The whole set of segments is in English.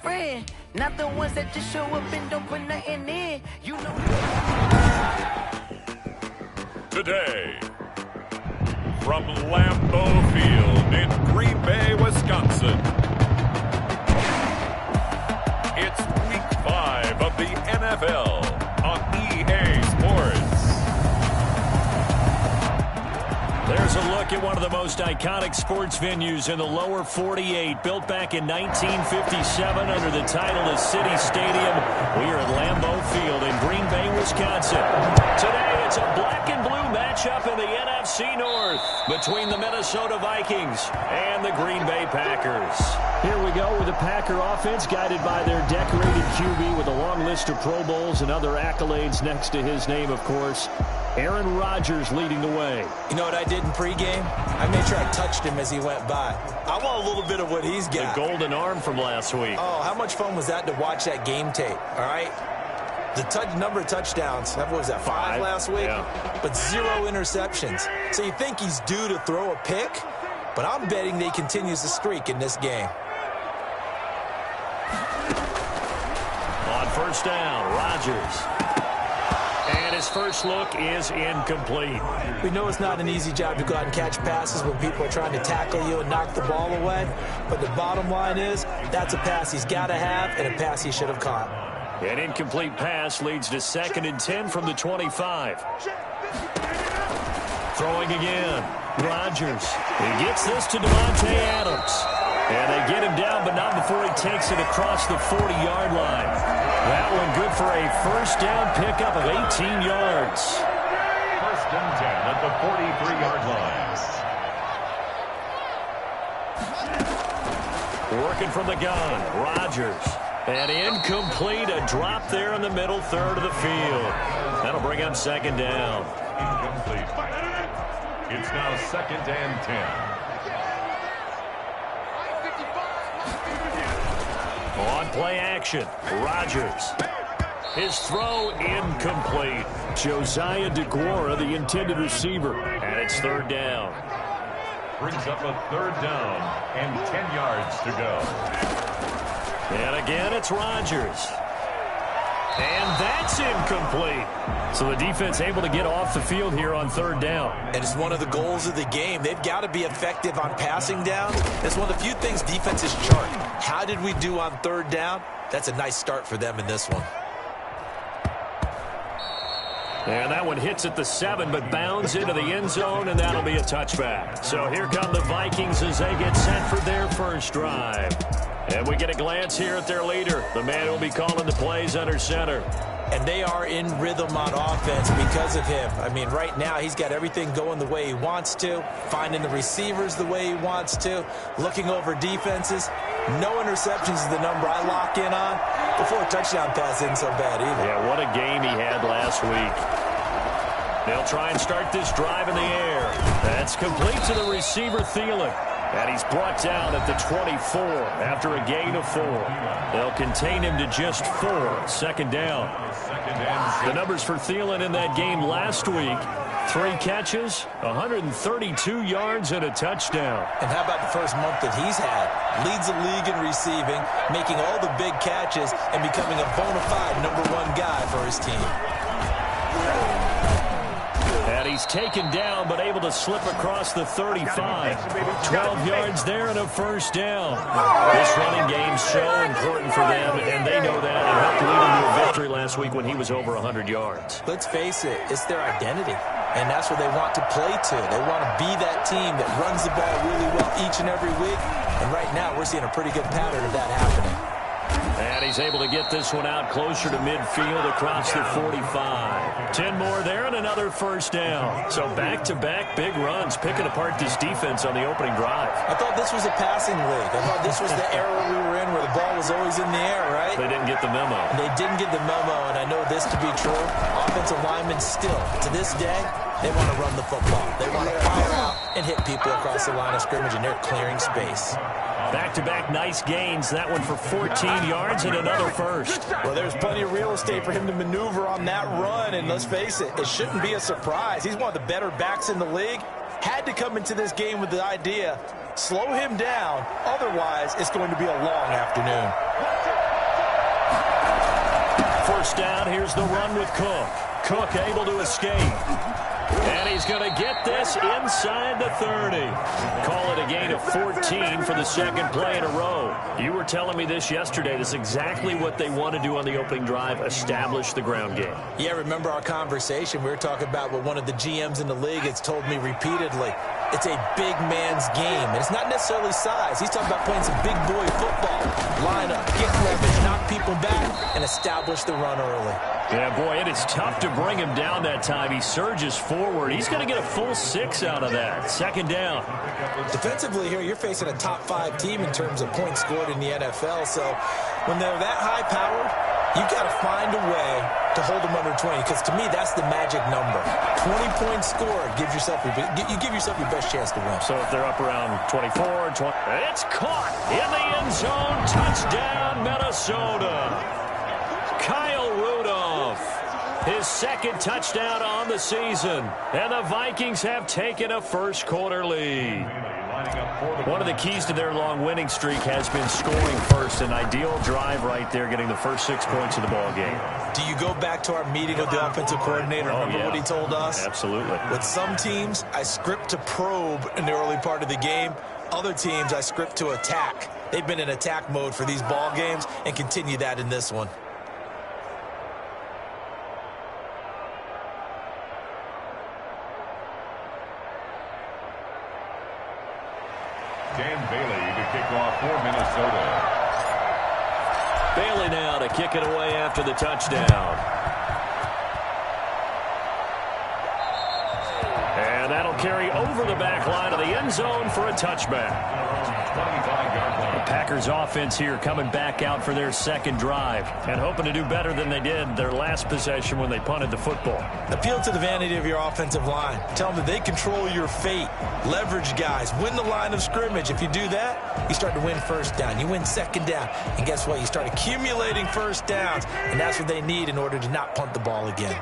friend. Not the ones that just show up and don't put nothing in. You know. Today, from Lambeau Field in Green Bay, Wisconsin, it's Week 5 of the NFL on EA Sports. There's a look at one of the most iconic sports venues in the lower 48, built back in 1957 under the title of City Stadium. We are at Lambeau Field in Green Bay, Wisconsin. Today, it's a black and blue matchup in the NFC North between the Minnesota Vikings and the Green Bay Packers. Here we go with the Packer offense guided by their decorated QB with a long list of Pro Bowls and other accolades next to his name, of course. Aaron Rodgers leading the way. You know what I did in pregame? I made sure I touched him as he went by. I want a little bit of what he's got. The golden arm from last week. Oh, how much fun was that to watch that game tape, all right? The number of touchdowns, what was that, 5 last week? Yeah. But 0 interceptions. So you think he's due to throw a pick? But I'm betting that he continues the streak in this game. On first down, Rodgers. And his first look is incomplete. We know it's not an easy job to go out and catch passes when people are trying to tackle you and knock the ball away. But the bottom line is, that's a pass he's got to have and a pass he should have caught. An incomplete pass leads to 2nd and 10 from the 25. Throwing again. Rodgers. He gets this to Devontae Adams. And they get him down, but not before he takes it across the 40-yard line. That one good for a first down pickup of 18 yards. First and 10 at the 43-yard line. Working from the gun, Rodgers. And incomplete, a drop there in the middle third of the field. That'll bring up 2nd down. Incomplete. It's now 2nd and 10. On play action, Rodgers. His throw incomplete. Josiah DeGuara, the intended receiver. And it's 3rd down. Brings up a 3rd down and 10 yards to go. And again, it's Rodgers. And that's incomplete. So the defense able to get off the field here on 3rd down. And it's one of the goals of the game. They've got to be effective on passing down. That's one of the few things defenses chart. How did we do on 3rd down? That's a nice start for them in this one. And that one hits at the 7, but bounds into the end zone, and that'll be a touchback. So here come the Vikings as they get set for their first drive. And we get a glance here at their leader, the man who'll be calling the plays under center. And they are in rhythm on offense because of him. I mean, right now, he's got everything going the way he wants to, finding the receivers the way he wants to, looking over defenses. No interceptions is the number I lock in on. Before a touchdown pass isn't so bad either. Yeah, what a game he had last week. They'll try and start this drive in the air. That's complete to the receiver, Thielen. And he's brought down at the 24 after a gain of 4. They'll contain him to just 4. 2nd down. The numbers for Thielen in that game last week: 3 catches, 132 yards, and a touchdown. And how about the first month that he's had? Leads the league in receiving, making all the big catches, and becoming a bona fide #1 guy for his team. And he's taken down, but able to slip across the 35. 12 yards there and a first down. This running game's so important for them, and they know that. It helped lead them to a victory last week when he was over 100 yards. Let's face it, it's their identity, and that's what they want to play to. They want to be that team that runs the ball really well each and every week, and right now we're seeing a pretty good pattern of that happening. And he's able to get this one out closer to midfield across the 45. 10 more there and another first down. So back-to-back big runs, picking apart this defense on the opening drive. I thought this was a passing league. I thought this was the era we were in where the ball was always in the air, right? They didn't get the memo. They didn't get the memo, and I know this to be true. Offensive linemen still, to this day, they want to run the football. They want to fire out and hit people across the line of scrimmage, and they're clearing space. Back-to-back nice gains. That one for 14 yards and another first. Well, there's plenty of real estate for him to maneuver on that run, and let's face it, it shouldn't be a surprise. He's one of the better backs in the league. Had to come into this game with the idea, slow him down, otherwise it's going to be a long afternoon. first down. Here's the run with Cook. Cook able to escape. And he's going to get this inside the 30. Call it a gain of 14 for the second play in a row. You were telling me this yesterday. This is exactly what they want to do on the opening drive, establish the ground game. Yeah, remember our conversation? We were talking about what one of the GMs in the league has told me repeatedly. It's a big man's game, and it's not necessarily size. He's talking about playing some big boy football. Line up, get leverage, knock people back, and establish the run early. Yeah, boy, it is tough to bring him down that time. He surges forward. He's going to get a full 6 out of that. Second down. Defensively here, you're facing a top 5 team in terms of points scored in the NFL, so when they're that high-powered, you've got to find a way to hold them under 20, because to me, that's the magic number. 20 points scored, you give yourself your best chance to win. So if they're up around 24, 20, it's caught in the end zone. Touchdown, Minnesota. Kyle Rudolph, his second touchdown on the season, and the Vikings have taken a first-quarter lead. One of the keys to their long winning streak has been scoring first. An ideal drive right there, getting the first 6 points of the ball game. Do you go back to our meeting with the offensive coordinator? Remember what he told us? Absolutely. With some teams, I script to probe in the early part of the game. Other teams, I script to attack. They've been in attack mode for these ball games and continue that in this one. Dan Bailey to kick off for Minnesota. Bailey now to kick it away after the touchdown. And that'll carry over the back line of the end zone for a touchback. The Packers offense here coming back out for their second drive and hoping to do better than they did their last possession when they punted the football. Appeal to the vanity of your offensive line. Tell them that they control your fate. Leverage guys. Win the line of scrimmage. If you do that, you start to win first down. You win second down. And guess what? You start accumulating first downs. And that's what they need in order to not punt the ball again.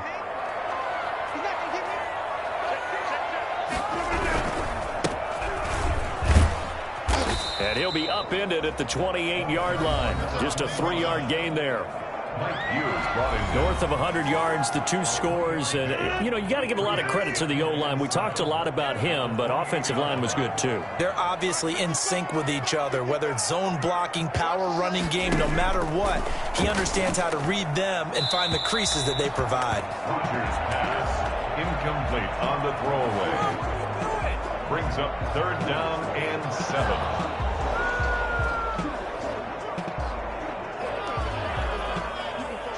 And he'll be upended at the 28-yard line. Just a 3-yard gain there. North of 100 yards, the 2 scores. And, you know, you got to give a lot of credit to the O-line. We talked a lot about him, but offensive line was good, too. They're obviously in sync with each other, whether it's zone blocking, power running game, no matter what. He understands how to read them and find the creases that they provide. Rodgers pass incomplete on the throwaway. Brings up 3rd down and 7.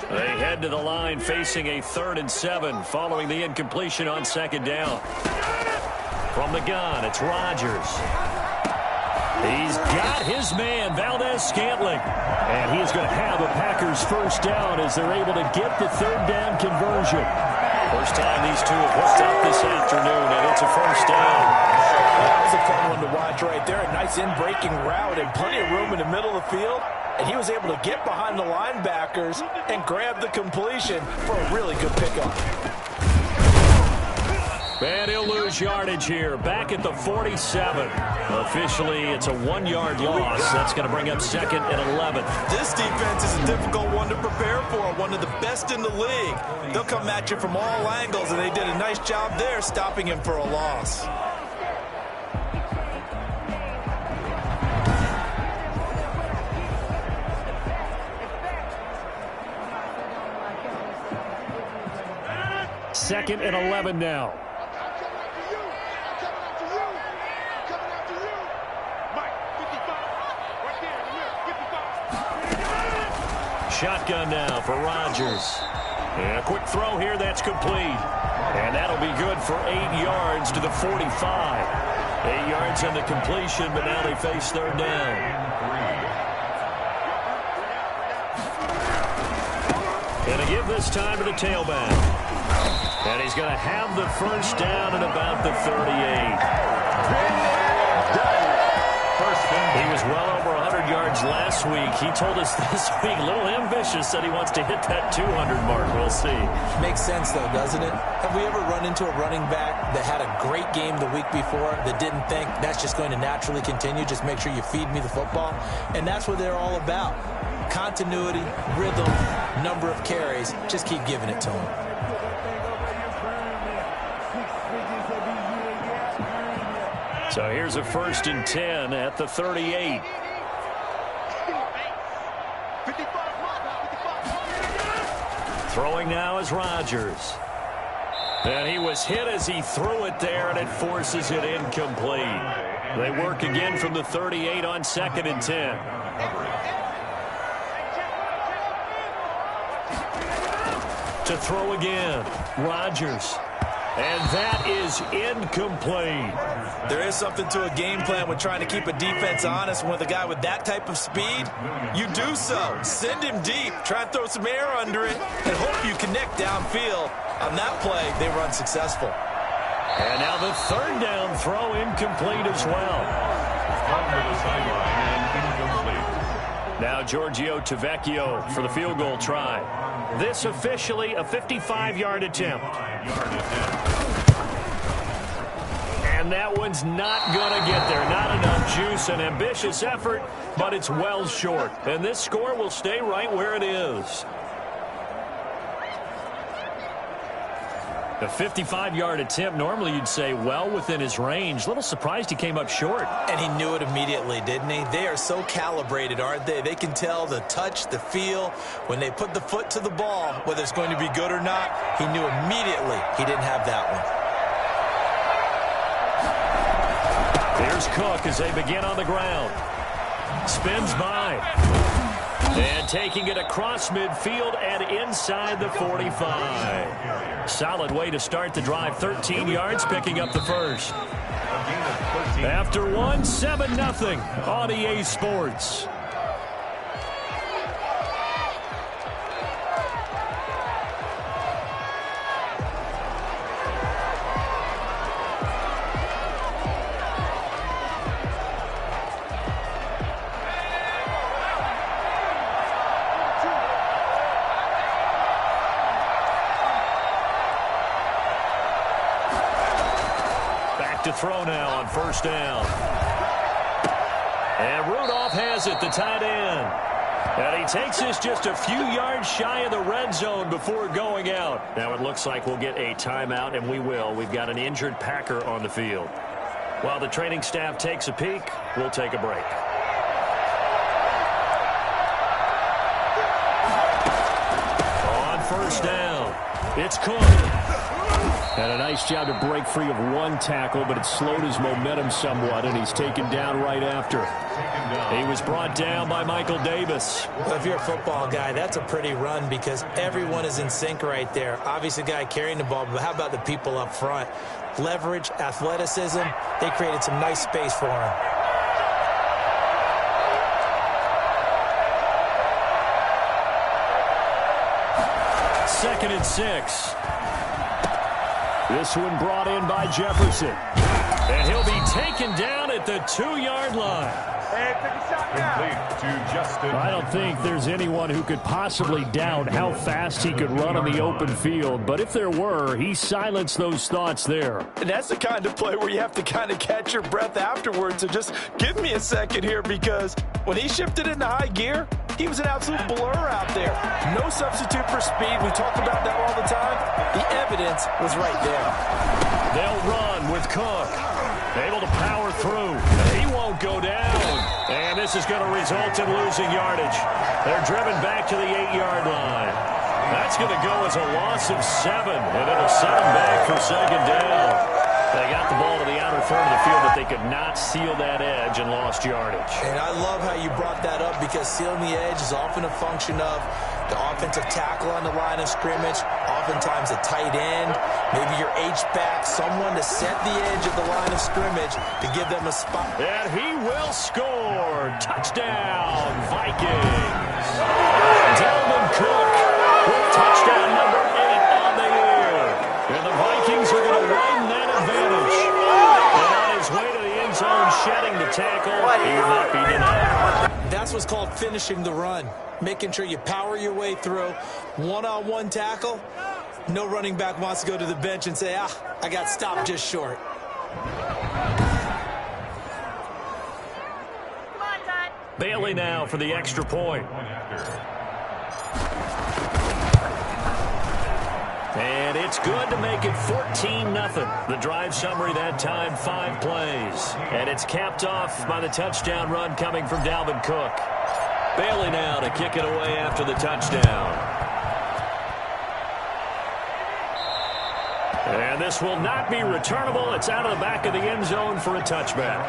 They head to the line facing a 3rd and 7 following the incompletion on 2nd down. From the gun, it's Rodgers. He's got his man, Valdez-Scantling. And he is going to have a Packers first down as they're able to get the 3rd down conversion. First time these two have hooked up this afternoon, and it's a first down. That was a fun one to watch right there. A nice in-breaking route and plenty of room in the middle of the field. And he was able to get behind the linebackers and grab the completion for a really good pickup. And he'll lose yardage here. Back at the 47. Officially, it's a 1-yard loss. That's going to bring up 2nd and 11. This defense is a difficult one to prepare for. One of the best in the league. They'll come at you from all angles, and they did a nice job there stopping him for a loss. Second and 11 now. Shotgun now for Rodgers. And a quick throw here, that's complete. And that'll be good for 8 yards to the 45. 8 yards on the completion, but now they face 3rd down. And to give this time to the tailback. And he's going to have the first down at about the 38. He was well over 100 yards last week. He told us this week, a little ambitious, that he wants to hit that 200 mark. We'll see. Makes sense, though, doesn't it? Have we ever run into a running back that had a great game the week before that didn't think that's just going to naturally continue? Just make sure you feed me the football. And that's what they're all about. Continuity, rhythm, number of carries. Just keep giving it to him. So here's a 1st and 10 at the 38. Throwing now is Rodgers. And he was hit as he threw it there, and it forces it incomplete. They work again from the 38 on 2nd and 10. To throw again, Rodgers. And that is incomplete. There is something to a game plan with trying to keep a defense honest. With a guy with that type of speed, you do so. Send him deep. Try and throw some air under it and hope you connect downfield. On that play, they were unsuccessful. And now the 3rd down throw incomplete as well. Under the sideline and incomplete. Now Giorgio Tavecchio for the field goal try. This officially a 55-yard attempt. And that one's not going to get there. Not enough juice. An ambitious effort, but it's well short. And this score will stay right where it is. A 55-yard attempt, normally you'd say well within his range. A little surprised he came up short. And he knew it immediately, didn't he? They are so calibrated, aren't they? They can tell the touch, the feel. When they put the foot to the ball, whether it's going to be good or not, he knew immediately he didn't have that one. Here's Cook as they begin on the ground. Spins by. And taking it across midfield and inside the 45. Solid way to start the drive. 13 yards, picking up the first. After one, 7-0 on EA Sports. To throw now on 1st down. And Rudolph has it, the tight end. And he takes us just a few yards shy of the red zone before going out. Now it looks like we'll get a timeout, and we will. We've got an injured Packer on the field. While the training staff takes a peek, we'll take a break. On 1st down, it's Cook. And a nice job to break free of one tackle, but it slowed his momentum somewhat, and he's taken down right after. He was brought down by Michael Davis. Well, if you're a football guy, that's a pretty run because everyone is in sync right there. Obviously, the guy carrying the ball, but how about the people up front? Leverage, athleticism, they created some nice space for him. Second and 6. This one brought in by Jefferson. And he'll be taken down at the 2-yard line. Complete to Justin. I don't think there's anyone who could possibly doubt how fast he could run on the open field. But if there were, he silenced those thoughts there. And that's the kind of play where you have to kind of catch your breath afterwards. So just give me a second here, because when he shifted into high gear, he was an absolute blur out there. No substitute for speed. We talk about that all the time. The evidence was right there. They'll run with Cook. Able to power through. He won't go down. And this is going to result in losing yardage. They're driven back to the 8-yard line. That's going to go as a loss of 7. And it'll set them back for 2nd down. They got the ball to the outer third of the field, but they could not seal that edge and lost yardage. And I love how you brought that up, because sealing the edge is often a function of the offensive tackle on the line of scrimmage, oftentimes a tight end, maybe your H-back, someone to set the edge of the line of scrimmage to give them a spot. And he will score. Touchdown, Vikings. Dalvin Cook with touchdown number 8 on the year. And the Vikings are going to widen that advantage. And on his way to the end zone, shedding the tackle, he will not be denied. That's what's called finishing the run. Making sure you power your way through. One-on-one tackle. No running back wants to go to the bench and say, I got stopped just short. Come on, Dad. Bailey now for the extra point. And it's good to make it 14-0. The drive summary that time, 5 plays. And it's capped off by the touchdown run coming from Dalvin Cook. Bailey now to kick it away after the touchdown. And this will not be returnable. It's out of the back of the end zone for a touchback.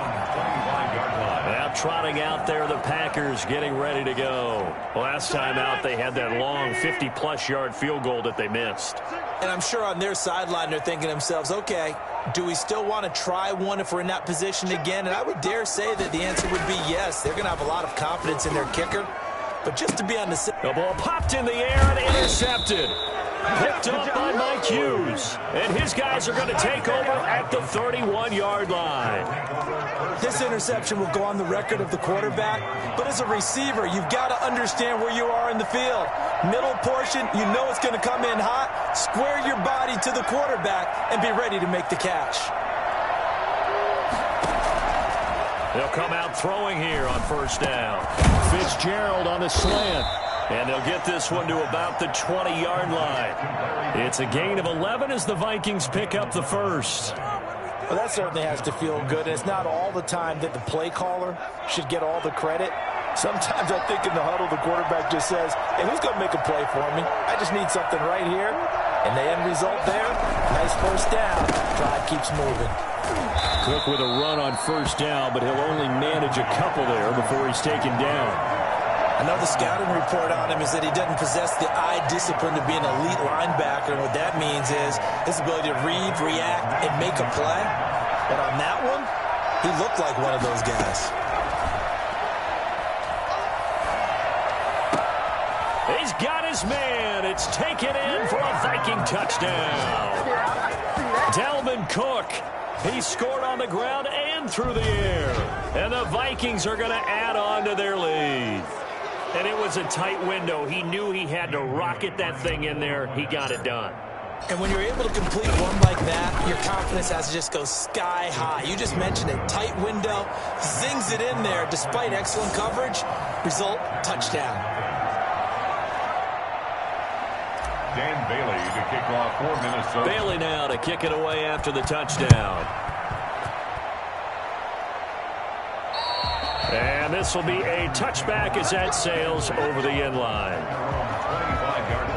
Now trotting out there, the Packers getting ready to go. Last time out, they had that long 50-plus yard field goal that they missed. And I'm sure on their sideline, they're thinking to themselves, okay, do we still want to try one if we're in that position again? And I would dare say that the answer would be yes. They're going to have a lot of confidence in their kicker. But just to be on the ball popped in the air and intercepted. Picked up by Mike Hughes. And his guys are going to take over at the 31-yard line. This interception will go on the record of the quarterback. But as a receiver, you've got to understand where you are in the field. Middle portion, you know it's going to come in hot. Square your body to the quarterback and be ready to make the catch. They'll come out throwing here on first down. Fitzgerald on the slant. And they'll get this one to about the 20-yard line. It's a gain of 11 as the Vikings pick up the first. Well, that certainly has to feel good. And it's not all the time that the play caller should get all the credit. Sometimes I think in the huddle, the quarterback just says, hey, who's going to make a play for me? I just need something right here. And the end result there, nice first down. Drive keeps moving. Cook with a run on first down, but he'll only manage a couple there before he's taken down. I know the scouting report on him is that he doesn't possess the eye discipline to be an elite linebacker. And what that means is his ability to read, react, and make a play. But on that one, he looked like one of those guys. He's got his man. It's taken in for a Viking touchdown. Dalvin Cook. He scored on the ground and through the air. And the Vikings are going to add on to their lead. And it was a tight window. He knew he had to rocket that thing in there. He got it done. And when you're able to complete one like that, your confidence has to just go sky high. You just mentioned it. Tight window. Zings it in there despite excellent coverage. Result, touchdown. Dan Bailey to kick off for Minnesota. Bailey now to kick it away after the touchdown. And this will be a touchback as that sails over the end line.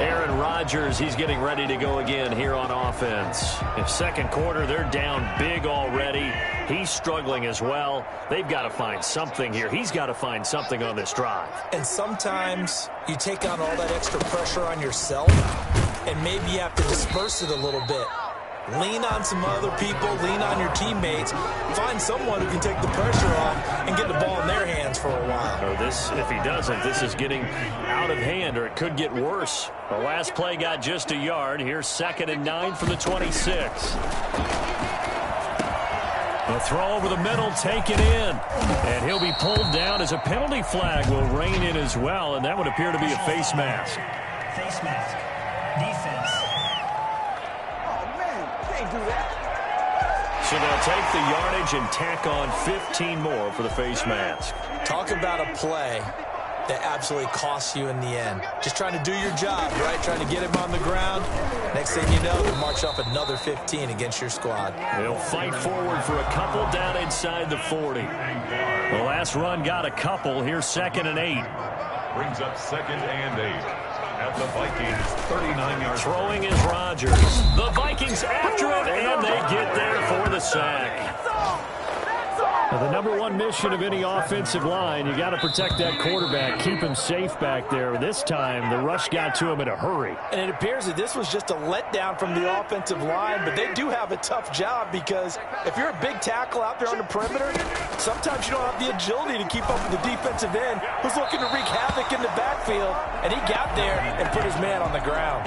Aaron Rodgers, he's getting ready to go again here on offense. In second quarter, they're down big already. He's struggling as well. They've got to find something here. He's got to find something on this drive. And sometimes you take on all that extra pressure on yourself, and maybe you have to disperse it a little bit. Lean on some other people, lean on your teammates, find someone who can take the pressure off and get the ball in their hands for a while. Or this, if he doesn't, this is getting out of hand, or it could get worse. The last play got just a yard. Here's 2nd and 9 from the 26. The throw over the middle, taken in. And he'll be pulled down as a penalty flag will rein in as well, and that would appear to be a face mask. Face mask. Defense. So they'll take the yardage and tack on 15 more for the face mask. Talk about a play that absolutely costs you in the end. Just trying to do your job, right? Trying to get him on the ground. Next thing you know, they'll march up another 15 against your squad. They'll fight forward for a couple down inside the 40. The last run got a couple. Here's 2nd and 8. Brings up 2nd and 8. At the Vikings, 39-yard. Throwing is Rodgers. The Vikings after it, and they get there for the sack. Now, the number one mission of any offensive line, you got to protect that quarterback, keep him safe back there. This time, the rush got to him in a hurry. And it appears that this was just a letdown from the offensive line, but they do have a tough job because if you're a big tackle out there on the perimeter, sometimes you don't have the agility to keep up with the defensive end who's looking to wreak havoc in the backfield, and he got there and put his man on the ground.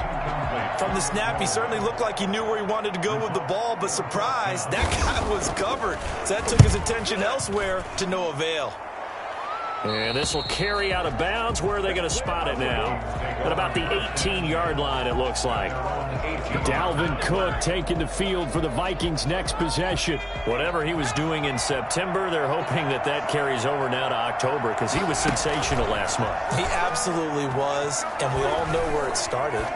From the snap, he certainly looked like he knew where he wanted to go with the ball, but surprise, that guy was covered. So that took his attention elsewhere to no avail. And this will carry out of bounds. Where are they going to spot it now? At about the 18-yard line, it looks like. Dalvin Cook taking the field for the Vikings' next possession. Whatever he was doing in September, they're hoping that that carries over now to October because he was sensational last month. He absolutely was, and we all know where it started.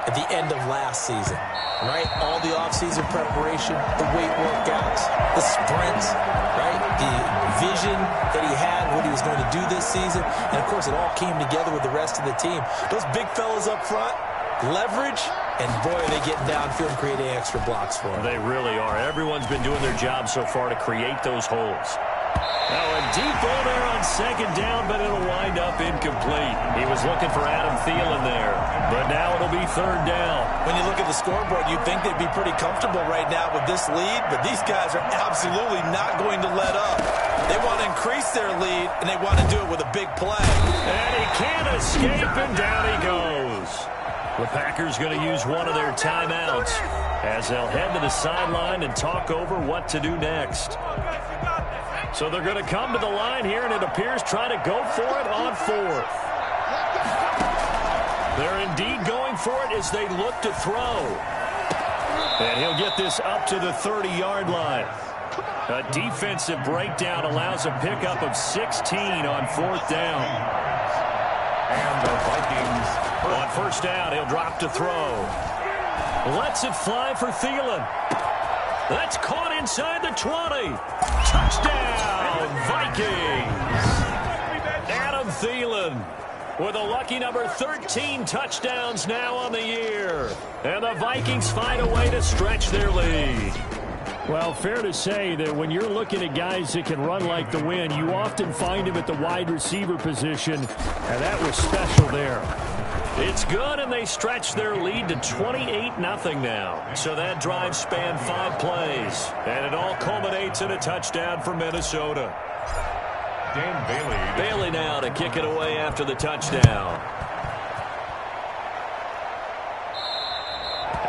At the end of last season, right? All the offseason preparation, the weight workouts, the sprints, right? The vision that he had, what he was going to do this season. And, of course, it all came together with the rest of the team. Those big fellas up front, leverage, and, boy, are they getting downfield and creating extra blocks for him. They really are. Everyone's been doing their job so far to create those holes. Now a deep ball there on second down, but it'll wind up incomplete. He was looking for Adam Thielen there, but now it'll be third down. When you look at the scoreboard, you'd think they'd be pretty comfortable right now with this lead, but these guys are absolutely not going to let up. They want to increase their lead, and they want to do it with a big play. And he can't escape, and down he goes. The Packers going to use one of their timeouts as they'll head to the sideline and talk over what to do next. So they're going to come to the line here, and it appears try to go for it on fourth. They're indeed going for it as they look to throw. And he'll get this up to the 30-yard line. A defensive breakdown allows a pickup of 16 on fourth down. And the Vikings on first down, he'll drop to throw. Lets it fly for Thielen. That's caught inside the 20. Touchdown, Vikings. Adam Thielen with a lucky number 13 touchdowns now on the year. And the Vikings find a way to stretch their lead. Well, fair to say that when you're looking at guys that can run like the wind, you often find him at the wide receiver position, and that was special there. It's good, and they stretch their lead to 28-0 now. So that drive spanned 5 plays, and it all culminates in a touchdown for Minnesota. Dan Bailey now to kick it away after the touchdown.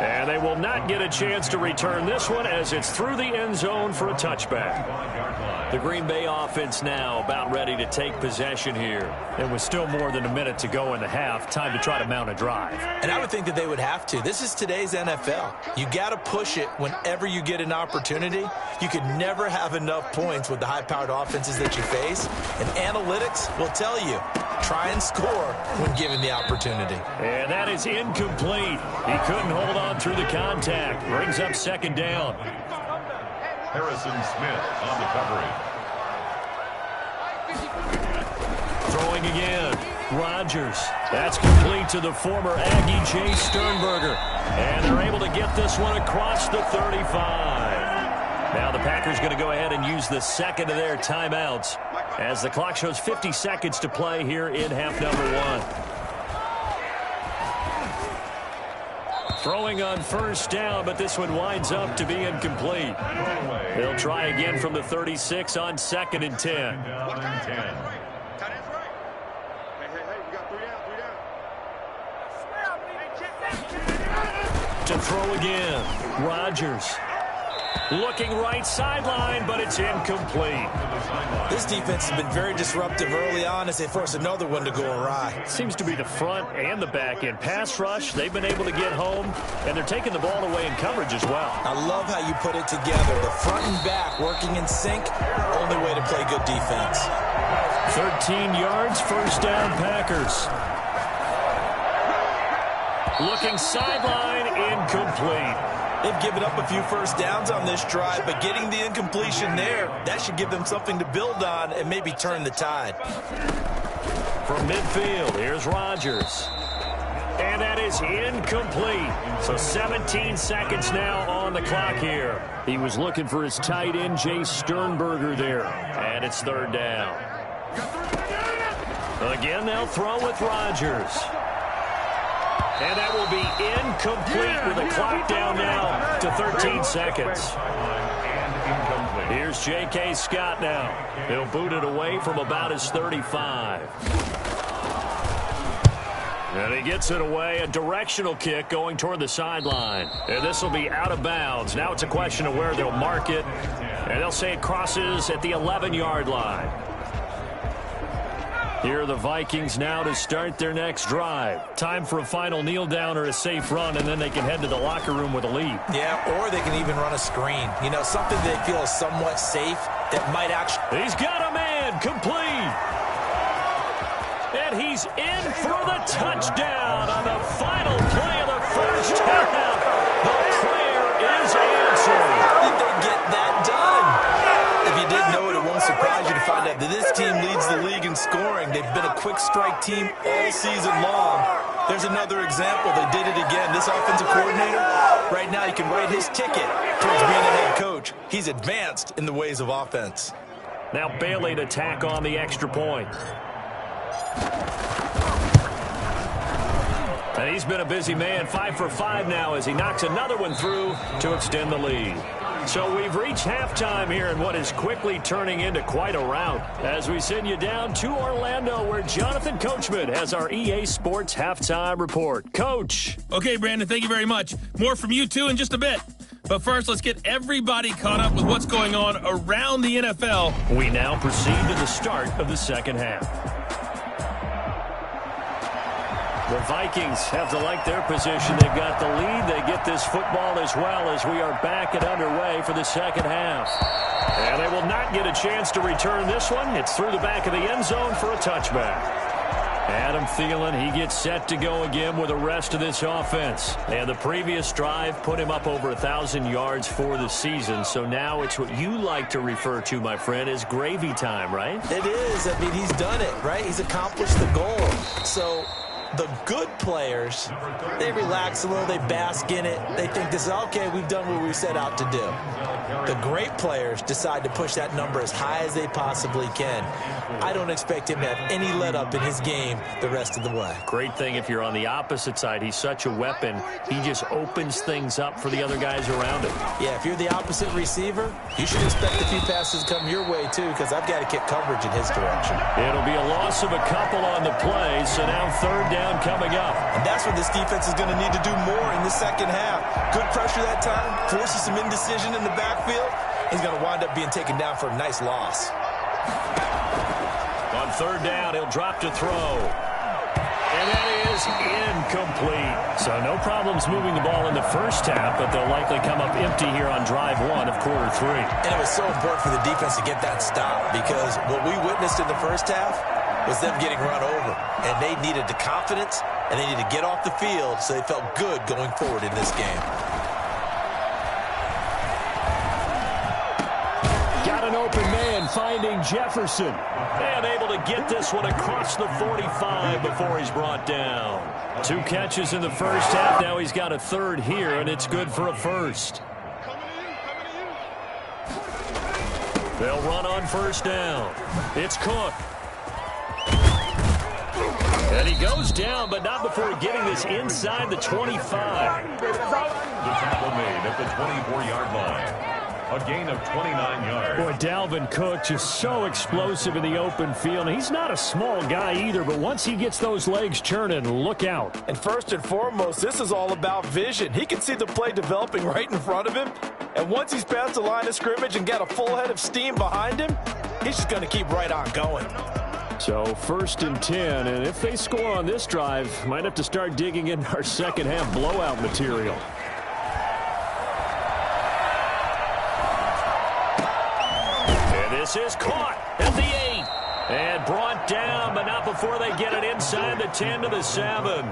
And they will not get a chance to return this one as it's through the end zone for a touchback. The Green Bay offense now about ready to take possession here. And with still more than a minute to go in the half, time to try to mount a drive. And I would think that they would have to. This is today's NFL. You got to push it whenever you get an opportunity. You could never have enough points with the high-powered offenses that you face. And analytics will tell you, try and score when given the opportunity. And that is incomplete. He couldn't hold on through the contact. Brings up second down. Harrison Smith on the coverage. Throwing again. Rodgers. That's complete to the former Aggie Jay Sternberger. And they're able to get this one across the 35. Now the Packers going to go ahead and use the second of their timeouts as the clock shows 50 seconds to play here in half number 1. Throwing on first down, but this one winds up to be incomplete. They'll try again from the 36 on second and 10. To throw again, Rodgers. Looking right sideline, but it's incomplete. This defense has been very disruptive early on as they force another one to go awry. Seems to be the front and the back end. Pass rush, they've been able to get home, and they're taking the ball away in coverage as well. I love how you put it together. The front and back working in sync, only way to play good defense. 13 yards, first down Packers. Looking sideline, incomplete. They've given up a few first downs on this drive, but getting the incompletion there, that should give them something to build on and maybe turn the tide. From midfield, here's Rodgers. And that is incomplete. So 17 seconds now on the clock here. He was looking for his tight end, Jay Sternberger there. And it's third down. Again, they'll throw with Rodgers. And that will be incomplete with the clock down now to 13 seconds. Here's J.K. Scott now. He'll boot it away from about his 35. And he gets it away, a directional kick going toward the sideline. And this will be out of bounds. Now it's a question of where they'll mark it. And they'll say it crosses at the 11-yard line. Here are the Vikings now to start their next drive. Time for a final kneel down or a safe run, and then they can head to the locker room with a lead. Yeah, or they can even run a screen. You know, something they feel is somewhat safe that might actually... He's got a man, complete. And he's in for the touchdown on the final play of the first half. The prayer is answered. Did they get that done? If you didn't know it, it won't surprise you to find out that this team leads the league in scoring. They've been a quick strike team all season long. There's another example. They did it again. This offensive coordinator, right now, he can write his ticket towards being a head coach. He's advanced in the ways of offense. Now Bailey to tack on the extra point. And he's been a busy man, 5 for 5 now as he knocks another one through to extend the lead. So we've reached halftime here in what is quickly turning into quite a rout as we send you down to Orlando where Jonathan Coachman has our EA Sports Halftime Report. Coach. Okay, Brandon, thank you very much. More from you, too, in just a bit. But first, let's get everybody caught up with what's going on around the NFL. We now proceed to the start of the second half. The Vikings have to like their position. They've got the lead. They get this football as well as we are back and underway for the second half. And they will not get a chance to return this one. It's through the back of the end zone for a touchback. Adam Thielen, he gets set to go again with the rest of this offense. And the previous drive put him up over 1,000 yards for the season. So now it's what you like to refer to, my friend, as gravy time, right? It is. I mean, he's done it, right? He's accomplished the goal. So the good players, they relax a little, they bask in it. They think this is, okay, we've done what we set out to do. The great players decide to push that number as high as they possibly can. I don't expect him to have any let up in his game the rest of the way. Great thing if you're on the opposite side. He's such a weapon. He just opens things up for the other guys around him. Yeah, if you're the opposite receiver, you should expect a few passes to come your way too, because I've got to get coverage in his direction. It'll be a loss of a couple on the play, so now third down coming up. And that's what this defense is going to need to do more in the second half. Good pressure that time, forces some indecision in the backfield. He's going to wind up being taken down for a nice loss. On third down, he'll drop to throw. And that is incomplete. So no problems moving the ball in the first half, but they'll likely come up empty here on drive one of quarter three. And it was so important for the defense to get that stop because what we witnessed in the first half was them getting run over. And they needed the confidence, and they needed to get off the field so they felt good going forward in this game. Got an open man finding Jefferson. And able to get this one across the 45 before he's brought down. 2 catches in the first half. Now he's got a third here, and it's good for a first. They'll run on first down. It's Cook. And he goes down, but not before getting this inside the 25. The tackle made at the 24-yard line. A gain of 29 yards. Boy, Dalvin Cook just so explosive in the open field. He's not a small guy either, but once he gets those legs churning, look out. And first and foremost, this is all about vision. He can see the play developing right in front of him. And once he's past the line of scrimmage and got a full head of steam behind him, he's just going to keep right on going. So 1st and 10, and if they score on this drive, might have to start digging in our second half blowout material. This is caught at the 8 and brought down, but not before they get it inside the 10 to the 7.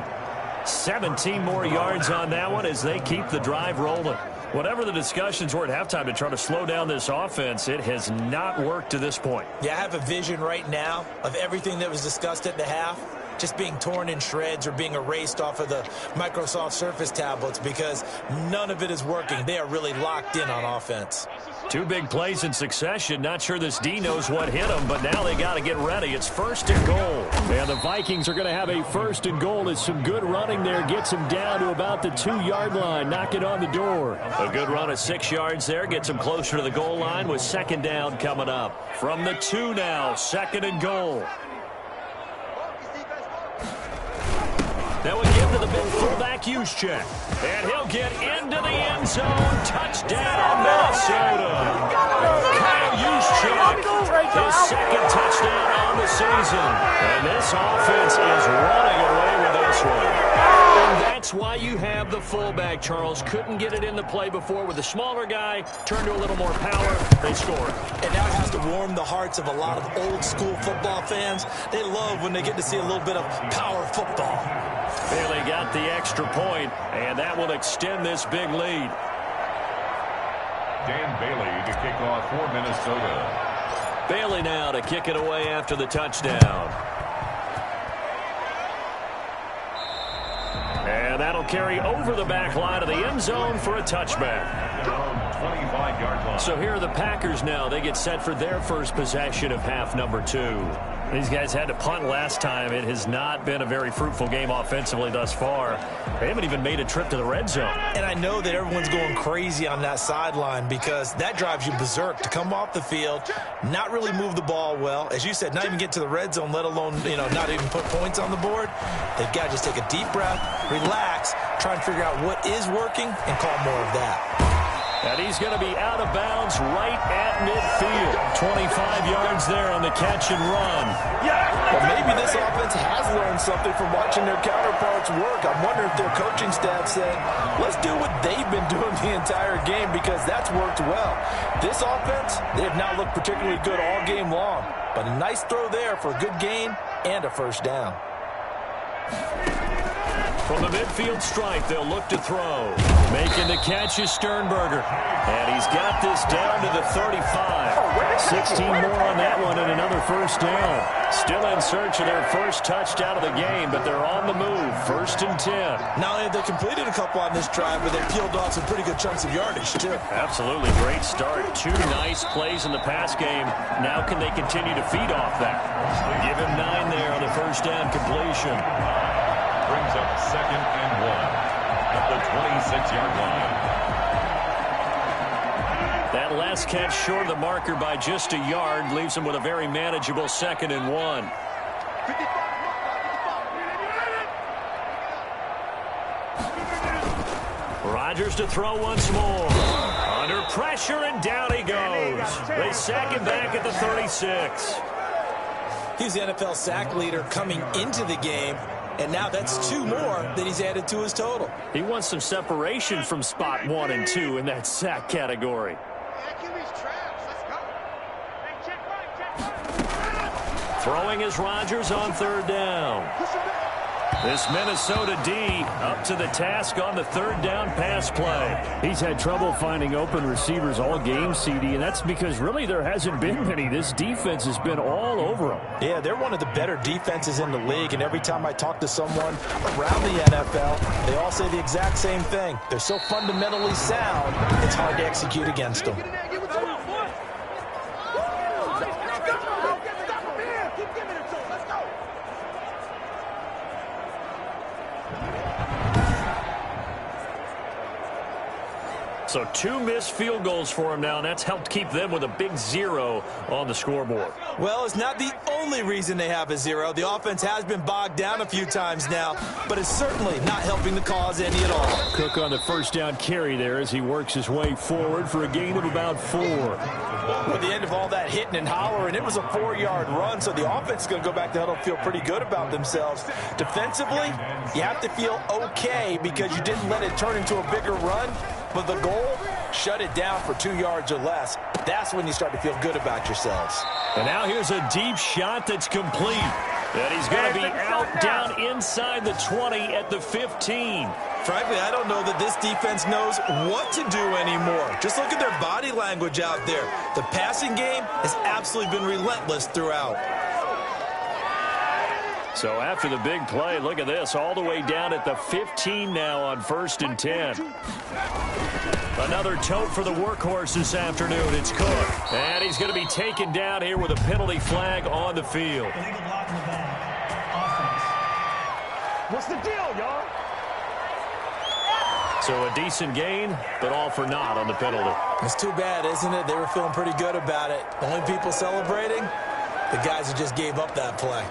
17 more yards on that one as they keep the drive rolling. Whatever the discussions were at halftime to try to slow down this offense, it has not worked to this point. Yeah, I have a vision right now of everything that was discussed at the half just being torn in shreds or being erased off of the Microsoft Surface tablets because none of it is working. They are really locked in on offense. 2 big plays in succession. Not sure this D knows what hit them, but now they got to get ready. It's 1st and goal. And the Vikings are going to have a 1st and goal as some good running there gets them down to about the 2-yard line. Knock it on the door. A good run of 6 yards there gets them closer to the goal line with 2nd down coming up. From the 2 now, 2nd and goal. That would give to the big fullback Juszczyk. And he'll get into the end zone. Touchdown, Minnesota. Kyle Juszczyk, his second touchdown on the season. And this offense is running away with this one. And that's why you have the fullback, Charles. Couldn't get it into play before with the smaller guy. Turned to a little more power. They scored. And now it has to warm the hearts of a lot of old-school football fans. They love when they get to see a little bit of power football. Bailey got the extra point, and that will extend this big lead. Dan Bailey to kick off for Minnesota. Bailey now to kick it away after the touchdown. And that'll carry over the back line of the end zone for a touchback. 25-yard line. So here are the Packers now. They get set for their first possession of half number 2. These guys had to punt last time. It has not been a very fruitful game offensively thus far. They haven't even made a trip to the red zone. And I know that everyone's going crazy on that sideline because that drives you berserk to come off the field, not really move the ball well. As you said, not even get to the red zone, let alone, not even put points on the board. They've got to just take a deep breath, relax, try and figure out what is working, and call more of that. And he's going to be out of bounds right at midfield. 25 yards there on the catch and run. Well, maybe this offense has learned something from watching their counterparts work. I'm wondering if their coaching staff said, let's do what they've been doing the entire game because that's worked well. This offense, they have not looked particularly good all game long. But a nice throw there for a good gain and a first down. From the midfield stripe, they'll look to throw. Making the catch is Sternberger. And he's got this down to the 35. 16 more on that one and another first down. Still in search of their first touchdown of the game, but they're on the move. 1st and 10. Not only have they completed a couple on this drive, but they peeled off some pretty good chunks of yardage, too. Absolutely. Great start. 2 nice plays in the pass game. Now can they continue to feed off that? Give him 9 there on the first down completion. Brings up 2nd and 1 at the 26-yard line. That last catch short of the marker by just a yard leaves him with a very manageable 2nd and 1. Rodgers to throw once more. Under pressure, and down he goes. They sack him back at the 36. He's the NFL sack leader coming into the game. And now that's 2 more that he's added to his total. He wants some separation from spot 1 and 2 in that sack category. Throwing is Rodgers on 3rd down. This Minnesota D up to the task on the 3rd down pass play. He's had trouble finding open receivers all game, CD, and that's because really there hasn't been many. This defense has been all over them. Yeah, they're one of the better defenses in the league, and every time I talk to someone around the NFL, they all say the exact same thing. They're so fundamentally sound, it's hard to execute against them. So 2 missed field goals for him now, and that's helped keep them with a big 0 on the scoreboard. Well, it's not the only reason they have a 0. The offense has been bogged down a few times now, but it's certainly not helping the cause any at all. Cook on the first down carry there as he works his way forward for a gain of about 4. With the end of all that hitting and hollering, it was a 4-yard run, so the offense is going to go back to huddle and feel pretty good about themselves. Defensively, you have to feel okay because you didn't let it turn into a bigger run. But the goal, shut it down for 2 yards or less. That's when you start to feel good about yourselves. And now here's a deep shot that's complete. And he's going to be out down inside the 20 at the 15. Frankly, I don't know that this defense knows what to do anymore. Just look at their body language out there. The passing game has absolutely been relentless throughout. So after the big play, look at this, all the way down at the 15 now on 1st and 10. Another tote for the workhorse this afternoon. It's Cook. And he's going to be taken down here with a penalty flag on the field. Illegal block in the back. Offense. What's the deal, y'all? So a decent gain, but all for naught on the penalty. It's too bad, isn't it? They were feeling pretty good about it. The only people celebrating, the guys who just gave up that play.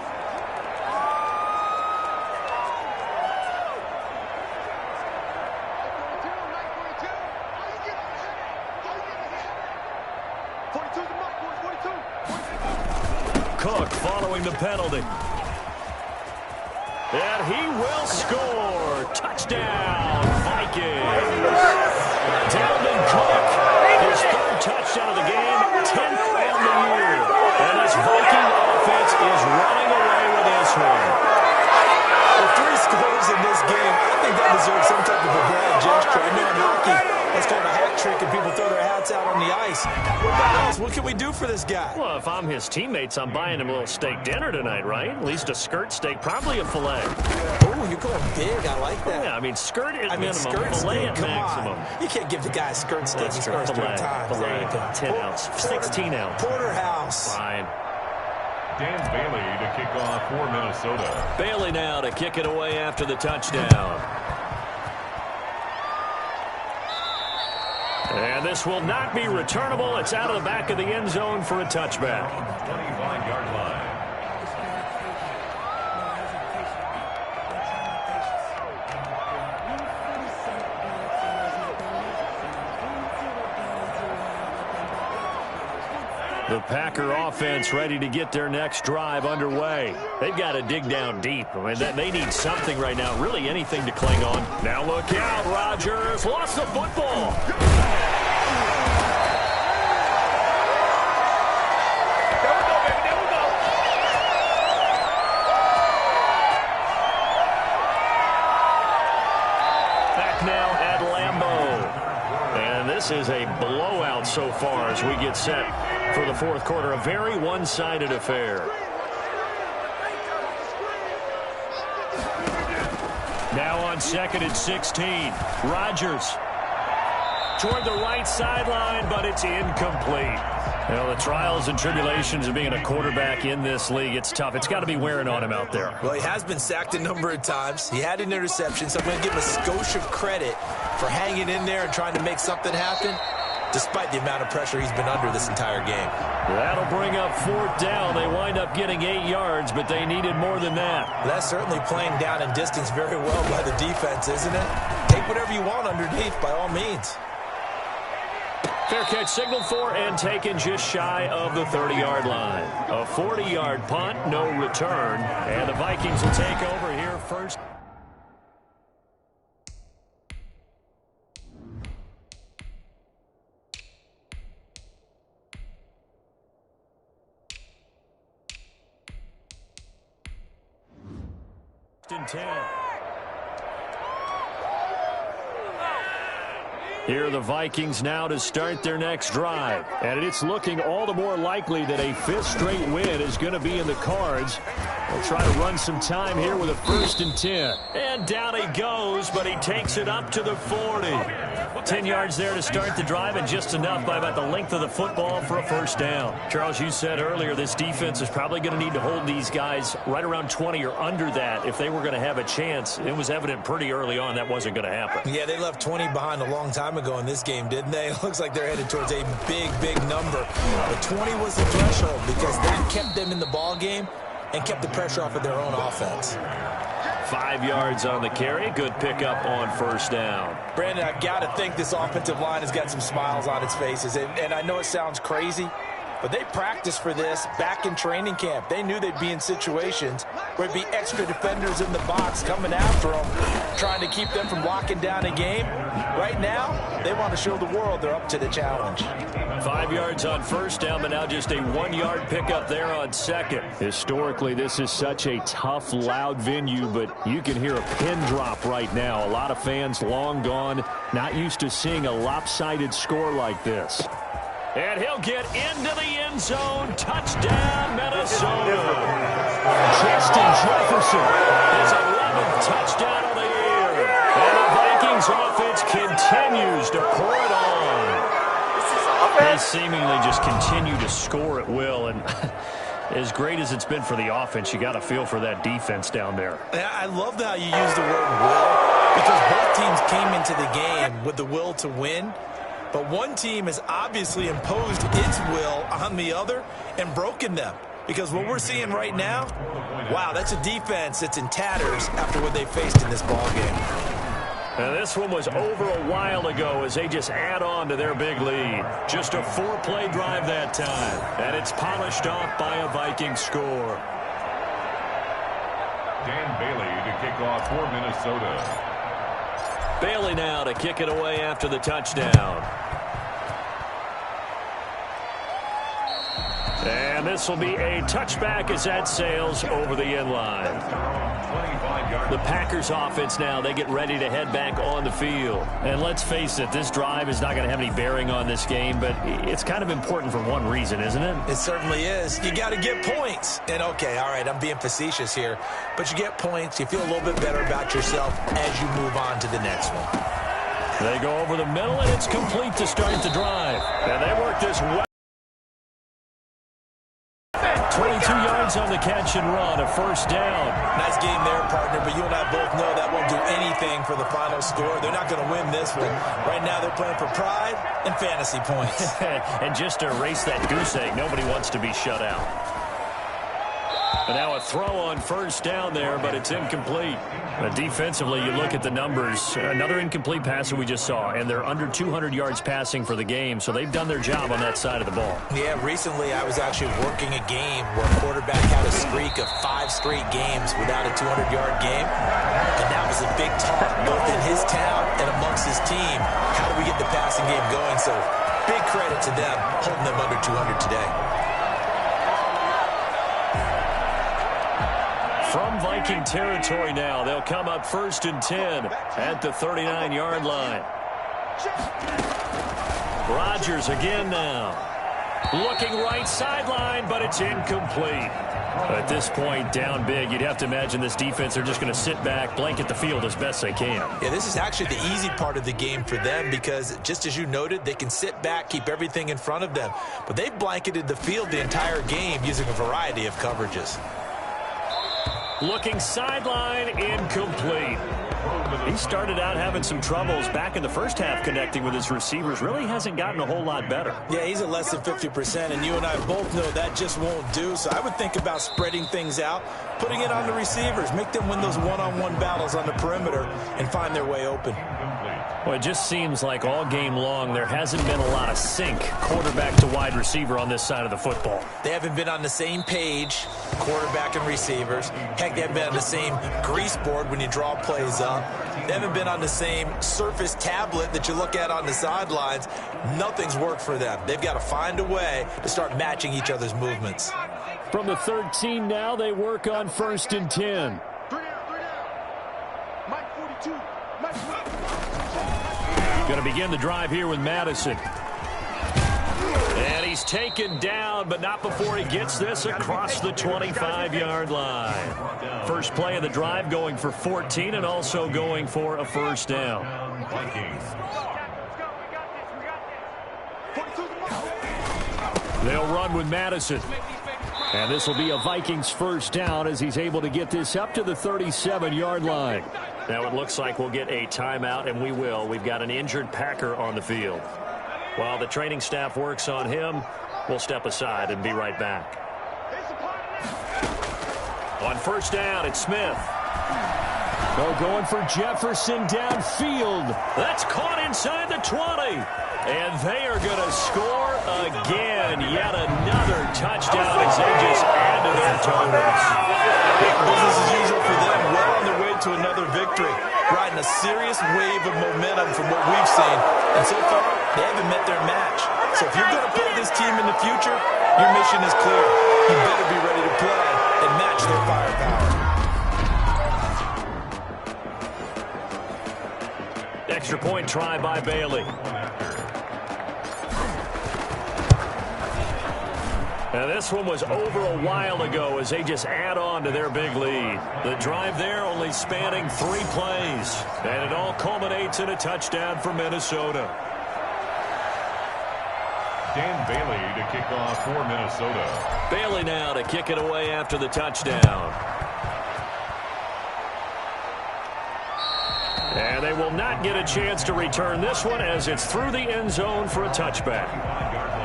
Cook following the penalty. And he will score. Touchdown, Vikings. Dalvin Cook, his third touchdown of the game, 10th on the year. And this Viking offense is running away with this one. With 3 scores in this game, I think that deserves some type of a brag gesture. I know in hockey, that's called a hat trick, and people throw their hats out on the ice. What about us? What can we do for this guy? Well, if I'm his teammates, I'm buying him a little steak dinner tonight, right? At least a skirt steak, probably a filet. Oh, you're going big. I like that. Yeah, I mean, skirt at minimum, skirt filet steak, at come maximum. on. You can't give the guy a skirt steak his first 3 times. Filet, There you go. 10 ounce, 16 ounce. Porterhouse. Fine. Dan Bailey to kick off for Minnesota. Bailey now to kick it away after the touchdown. And this will not be returnable. It's out of the back of the end zone for a touchback. 25-yard line. The Packer offense ready to get their next drive underway. They've got to dig down deep. I mean, they need something right now, really anything to cling on. Now look out, Rodgers lost the football. Back now at Lambeau. And this is a blowout so far as we get set for the fourth quarter. A very one-sided affair. Now on 2nd and 16. Rodgers toward the right sideline, but it's incomplete. You know, the trials and tribulations of being a quarterback in this league, it's tough. It's got to be wearing on him out there. Well, he has been sacked a number of times. He had an interception, so I'm going to give him a skosh of credit for hanging in there and trying to make something happen, despite the amount of pressure he's been under this entire game. That'll bring up 4th down. They wind up getting 8 yards, but they needed more than that. That's certainly playing down in distance very well by the defense, isn't it? Take whatever you want underneath, by all means. Fair catch signaled for and taken just shy of the 30-yard line. A 40-yard punt, no return. And the Vikings will take over here first. And 10. Here are the Vikings now to start their next drive. And it's looking all the more likely that a 5th straight win is going to be in the cards. They'll try to run some time here with a 1st and 10. And down he goes, but he takes it up to the 40. 10 yards there to start the drive, and just enough by about the length of the football for a 1st down. Charles, you said earlier this defense is probably going to need to hold these guys right around 20 or under that if they were going to have a chance. It was evident pretty early on that wasn't going to happen. Yeah, they left 20 behind a long time ago in this game, didn't they? It looks like they're headed towards a big, big number. But 20 was the threshold because that kept them in the ball game and kept the pressure off of their own offense. 5 yards on the carry. Good pickup on 1st down. Brandon, I've got to think this offensive line has got some smiles on its faces. And I know it sounds crazy, but they practiced for this back in training camp. They knew they'd be in situations where it'd be extra defenders in the box coming after them, trying to keep them from locking down a game. Right now, they want to show the world they're up to the challenge. 5 yards on 1st down, but now just a 1-yard pickup there on 2nd. Historically, this is such a tough, loud venue, but you can hear a pin drop right now. A lot of fans long gone, not used to seeing a lopsided score like this. And he'll get into the end zone. Touchdown, Minnesota. Justin Jefferson, his 11th touchdown of the year. And the Vikings offense continues to pour it on. They seemingly just continue to score at will, and as great as it's been for the offense, you got to feel for that defense down there. I love how you use the word will, because both teams came into the game with the will to win, but one team has obviously imposed its will on the other and broken them. Because what we're seeing right now, wow, that's a defense that's in tatters after what they faced in this ball game. And this one was over a while ago as they just add on to their big lead. Just a 4-play drive that time. And it's polished off by a Viking score. Dan Bailey to kick off for Minnesota. Bailey now to kick it away after the touchdown. And this will be a touchback as that sails over the end line. The Packers offense now, they get ready to head back on the field. And let's face it, this drive is not going to have any bearing on this game, but it's kind of important for one reason, isn't it? It certainly is. You got to get points. And okay, all right, I'm being facetious here, but you get points, you feel a little bit better about yourself as you move on to the next one. They go over the middle, and it's complete to start the drive. And they work this well. 22 yards on the catch and run, a first down. Nice game there, partner, but you and I both know that won't do anything for the final score. They're not going to win this one. Right now they're playing for pride and fantasy points. And just to erase that goose egg, nobody wants to be shut out. And now a throw on first down there, but it's incomplete. Defensively, you look at the numbers. Another incomplete passer we just saw, and they're under 200 yards passing for the game, so they've done their job on that side of the ball. Yeah, recently I was actually working a game where a quarterback had a streak of 5 straight games without a 200-yard game, and that was a big talk both in his town and amongst his team. How do we get the passing game going? So big credit to them holding them under 200 today. From Viking territory now, they'll come up 1st and 10 at the 39-yard line. Rodgers again now. Looking right sideline, but it's incomplete. At this point, down big, you'd have to imagine this defense, they're just going to sit back, blanket the field as best they can. Yeah, this is actually the easy part of the game for them because, just as you noted, they can sit back, keep everything in front of them. But they've blanketed the field the entire game using a variety of coverages. Looking sideline, incomplete. He started out having some troubles back in the first half connecting with his receivers. Really hasn't gotten a whole lot better. Yeah, he's at less than 50%, and you and I both know that just won't do. So I would think about spreading things out, putting it on the receivers, make them win those one-on-one battles on the perimeter, and find their way open. Well, it just seems like all game long there hasn't been a lot of sync quarterback to wide receiver on this side of the football. They haven't been on the same page, quarterback and receivers. Heck, they haven't been on the same grease board when you draw plays up. They haven't been on the same surface tablet that you look at on the sidelines. Nothing's worked for them. They've got to find a way to start matching each other's movements. From the 13 now, they work on 1st and 10. Going to begin the drive here with Madison. And he's taken down, but not before he gets this across the 25-yard line. First play of the drive going for 14 and also going for a first down. They'll run with Madison. And this will be a Vikings first down as he's able to get this up to the 37-yard line. Now it looks like we'll get a timeout, and we will. We've got an injured Packer on the field. While the training staff works on him, we'll step aside and be right back. On first down, it's Smith. They're going for Jefferson downfield. That's caught inside the 20. And they are going to score again. Yet another touchdown as they just add to their totals. Business as usual for them. Well on their way to another victory. Riding a serious wave of momentum from what we've seen. And so far, they haven't met their match. So if you're going to play this team in the future, your mission is clear. You better be ready to play and match their firepower. Extra point try by Bailey. Now this one was over a while ago as they just add on to their big lead. The drive there only spanning 3 plays. And it all culminates in a touchdown for Minnesota. Dan Bailey to kick off for Minnesota. Bailey now to kick it away after the touchdown. And they will not get a chance to return this one as it's through the end zone for a touchback.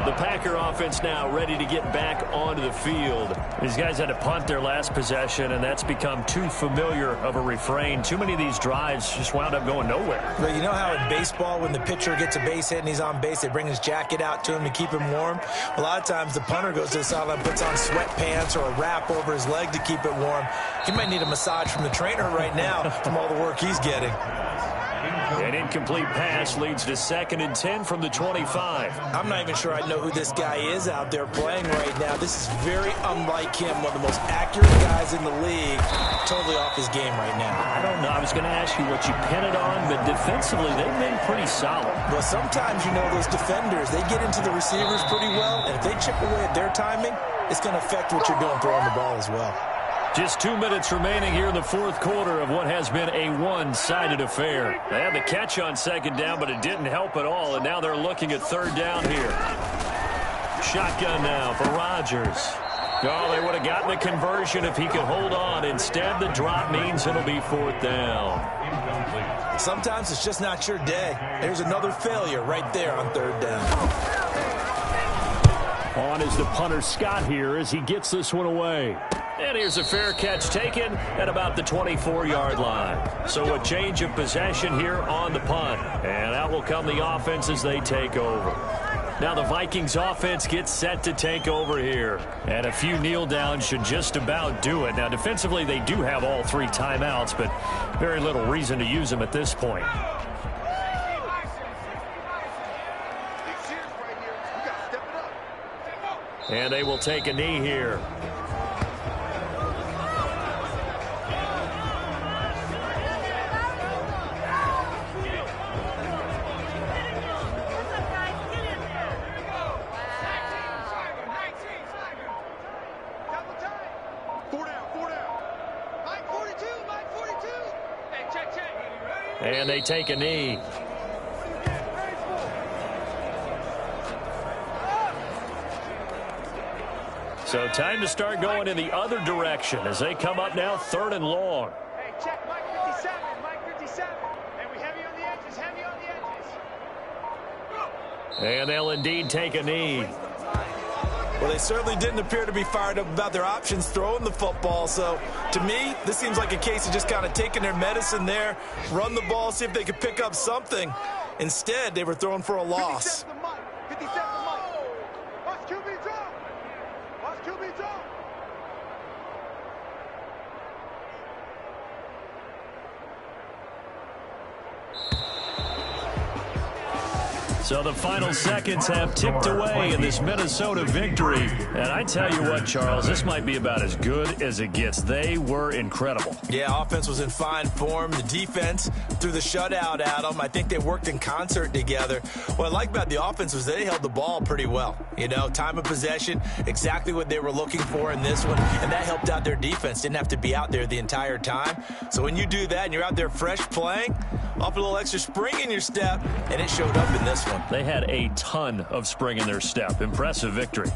The Packer offense now ready to get back onto the field. These guys had to punt their last possession, and that's become too familiar of a refrain. Too many of these drives just wound up going nowhere. Well, you know how in baseball, when the pitcher gets a base hit and he's on base, they bring his jacket out to him to keep him warm? A lot of times the punter goes to the sideline, puts on sweatpants or a wrap over his leg to keep it warm. He might need a massage from the trainer right now from all the work he's getting. An incomplete pass leads to 2nd and 10 from the 25. I'm not even sure I know who this guy is out there playing right now. This is very unlike him, one of the most accurate guys in the league. Totally off his game right now. I don't know. I was going to ask you what you pin it on, but defensively, they've been pretty solid. Well, sometimes, you know, those defenders, they get into the receivers pretty well, and if they chip away at their timing, it's going to affect what you're doing throwing the ball as well. Just 2 minutes remaining here in the fourth quarter of what has been a one-sided affair. They had the catch on 2nd down, but it didn't help at all, and now they're looking at 3rd down here. Shotgun now for Rodgers. Oh, they would have gotten the conversion if he could hold on. Instead, the drop means it'll be 4th down. Sometimes it's just not your day. There's another failure right there on 3rd down. On is the punter Scott here as he gets this one away. And here's a fair catch taken at about the 24-yard line. So a change of possession here on the punt. And out will come the offense as they take over. Now the Vikings offense gets set to take over here. And a few kneel downs should just about do it. Now defensively they do have all 3 timeouts, but very little reason to use them at this point. And they will take a knee here. And they take a knee. So time to start going in the other direction as they come up now 3rd and long. Hey, check Mike 57, Mike 57. And we heavy on the edges, heavy on the edges. And they'll indeed take a knee. Well, they certainly didn't appear to be fired up about their options throwing the football. So, to me, this seems like a case of just kind of taking their medicine there, run the ball, see if they could pick up something. Instead, they were throwing for a loss. 57 Mike, 57 Mike. Watch QB drop. Watch QB drop. So the final seconds have ticked away in this Minnesota victory. And I tell you what, Charles, this might be about as good as it gets. They were incredible. Yeah, offense was in fine form. The defense threw the shutout at them. I think they worked in concert together. What I like about the offense was they held the ball pretty well. You know, time of possession, exactly what they were looking for in this one. And that helped out their defense. Didn't have to be out there the entire time. So when you do that and you're out there fresh playing, off a little extra spring in your step, and it showed up in this one. They had a ton of spring in their step. Impressive victory.